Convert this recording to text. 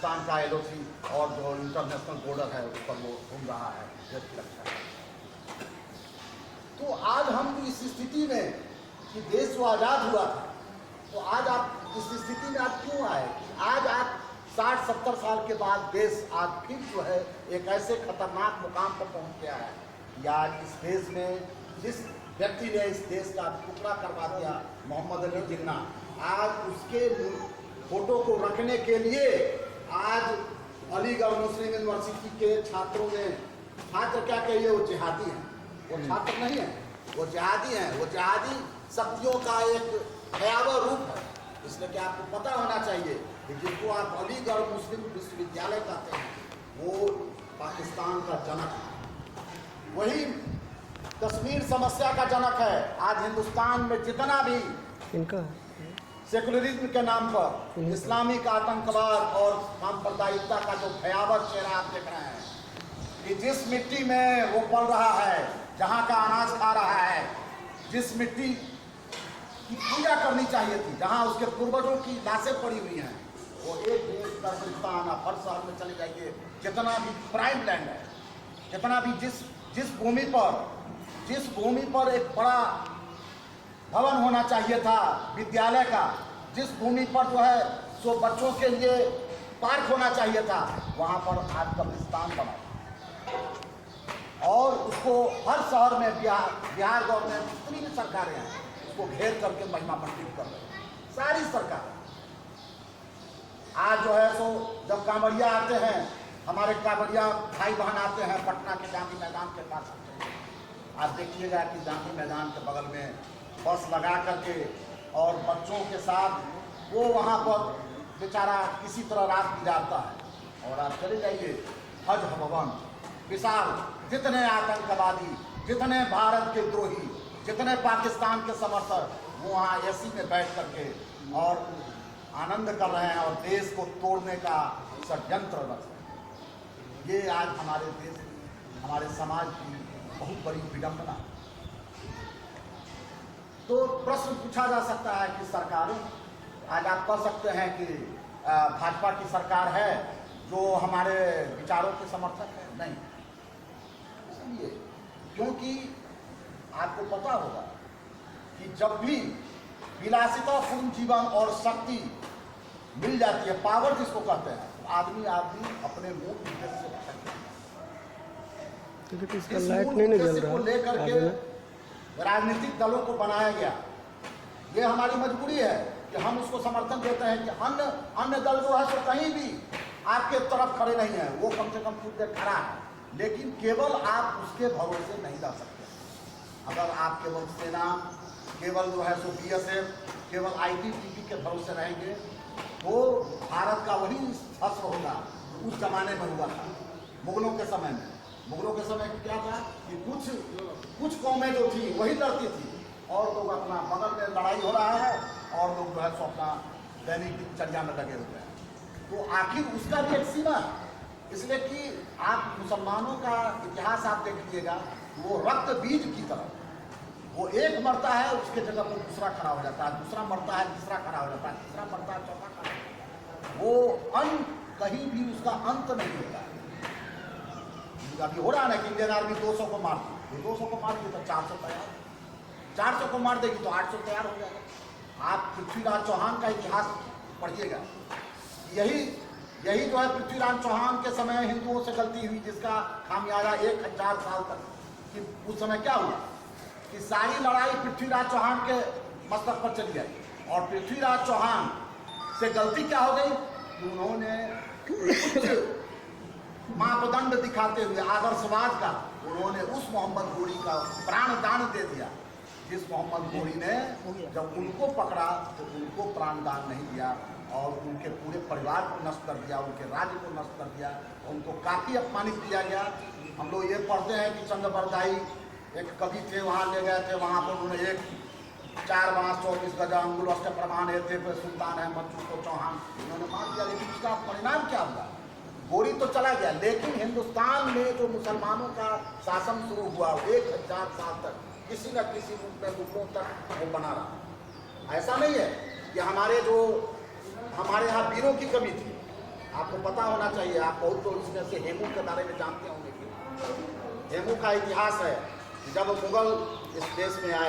पाकिस्तान का LOC और जो इंटरनेशनल बॉर्डर है उस पर वो घूम रहा है देश की रक्षा। तो आज हम इस स्थिति में कि देश जो आज़ाद हुआ था, तो आज आप इस स्थिति में आप क्यों आए कि आज आप 60-70 साल के बाद देश आज फिर जो है एक ऐसे खतरनाक मुकाम पर पहुंच गया है कि आज इस देश में जिस व्यक्ति ने इस देश का टुकड़ा करवा दिया, मोहम्मद अली जिन्ना, आज उसके फोटो को रखने के लिए आज अलीगढ़ मुस्लिम यूनिवर्सिटी के छात्रों ने, छात्र क्या कहिए, वो जिहादी हैं, वो छात्र नहीं है, वो जिहादी हैं। वो जिहादी शक्तियों का एक भयावह रूप है। इसलिए कि आपको पता होना चाहिए कि जिसको आप अलीगढ़ मुस्लिम विश्वविद्यालय कहते हैं वो पाकिस्तान का जनक है, वही कश्मीर समस्या का जनक है। आज हिंदुस्तान में जितना भी इनका सेकुलरिज्म के नाम पर इस्लामिक आतंकवाद और सांप्रदायिकता का जो भयावह चेहरा आप देख रहे हैं कि जिस मिट्टी में वो पल रहा है, जहाँ का अनाज खा रहा है, जिस मिट्टी की पूजा करनी चाहिए थी, जहाँ उसके पूर्वजों की लाशें पड़ी हुई हैं, वो एक देश कब्रिस्तान, आप हर शहर में चले जाइए, जितना भी प्राइम लैंड है, जितना भी जिस भूमि पर एक बड़ा भवन होना चाहिए था विद्यालय का, जिस भूमि पर जो है सो बच्चों के लिए पार्क होना चाहिए था, वहाँ पर आज कब्रिस्तान बना और उसको हर शहर में बिहार गवर्नमेंट जितनी भी सरकारें हैं उसको घेर करके महिमा मंडित कर रही है। सारी सरकार आज जो है सो जब कांवड़िया आते हैं, हमारे कांवड़िया भाई बहन आते हैं पटना के गांधी मैदान के पास आते हैं, आप देखिएगा कि गांधी मैदान के बगल में बस लगा करके और बच्चों के साथ वो वहाँ पर बेचारा किसी तरह रात गुजारता है। और आप चले जाइए हज भवन, विशाल, जितने आतंकवादी, जितने भारत के द्रोही, जितने पाकिस्तान के समर्थक, वो वहाँ AC में बैठ करके और आनंद कर रहे हैं और देश को तोड़ने का षड्यंत्र रच रहे हैं। ये आज हमारे देश, हमारे समाज की बहुत बड़ी विडंबना। तो प्रश्न पूछा जा सकता है कि सरकारें, आज आप कह सकते हैं कि भाजपा की सरकार है जो हमारे विचारों के समर्थक है, नहीं, इसलिए क्योंकि आपको पता होगा कि जब भी विलासितापूर्ण जीवन और शक्ति मिल जाती है, पावर जिसको कहते हैं, तो आदमी अपने मूल उद्देश्य से भटक जाता है। लाइट नहीं जल रहा, लेकर के राजनीतिक दलों को बनाया गया, ये हमारी मजबूरी है कि हम उसको समर्थन देते हैं कि अन्य दल जो है तो कहीं भी आपके तरफ खड़े नहीं है, वो कम से कम खुद से खड़ा है, लेकिन केवल आप उसके भरोसे नहीं रह सकते। अगर आप केवल सेना, केवल जो है सो BSF, केवल ITBP के भरोसे रहेंगे तो भारत का वही हश्र होगा उस जमाने में हुआ था मुगलों के समय में। मुगलों के समय क्या था कि कुछ कौमें जो थी वही लड़ती थी और लोग अपना बगल में लड़ाई हो रहा है और लोग जो है सो अपना दैनिक दिनचर्या में लगे हुए हैं। तो आखिर उसका भी एक सीमा है, इसलिए कि आप मुसलमानों का इतिहास आप देख लीजिएगा, वो रक्त बीज की तरह, वो एक मरता है उसके जगह पर दूसरा खड़ा हो जाता है, दूसरा मरता है तीसरा खड़ा हो जाता है, तीसरा मरता है चौथा खड़ा हो जाता है। वो कहीं भी उसका अंत नहीं होता है। अभी हो रहा है ना कि इंडियन आर्मी 200 को मार दी, 200 को मार दी तो 400 तैयार, 400 को मार देगी तो 800 तैयार हो जाएगा। आप पृथ्वीराज चौहान का इतिहास पढ़िएगा, यही जो है पृथ्वीराज चौहान के समय हिंदुओं से गलती हुई, जिसका खामियाजा 1000 साल तक कि उस समय क्या हुआ कि सारी लड़ाई पृथ्वीराज चौहान के मस्तक पर चली गई और पृथ्वीराज चौहान से गलती क्या हो गई कि उन्होंने मापदंड दिखाते हुए आदर्शवाद का उन्होंने उस मोहम्मद घोरी का प्राणदान दे दिया, जिस मोहम्मद घोरी ने जब उनको पकड़ा तो उनको प्राणदान नहीं दिया और उनके पूरे परिवार को नष्ट कर दिया, उनके राज्य को नष्ट कर दिया, उनको काफ़ी अपमानित किया गया। हम लोग ये पढ़ते हैं कि चंद्रबरदाई एक कवि थे, वहाँ ले गए थे, वहाँ पर उन्होंने 4 बांस 24 गजा अंगुल अष्ट प्रमाण थे सुल्तान अहमद को चौहान, उन्होंने मार दिया। लेकिन उसका परिणाम क्या हुआ? घोरी तो चला गया, लेकिन हिंदुस्तान में जो मुसलमानों का शासन शुरू हुआ 1000 साल तक किसी न किसी रूप में मुगलों तक वो बना रहा। ऐसा नहीं है कि हमारे यहाँ वीरों की कमी थी, आपको पता होना चाहिए, आप बहुत तो इसमें से हेमू के बारे में जानते होंगे कि हेमू का इतिहास है कि जब मुगल इस देश में आए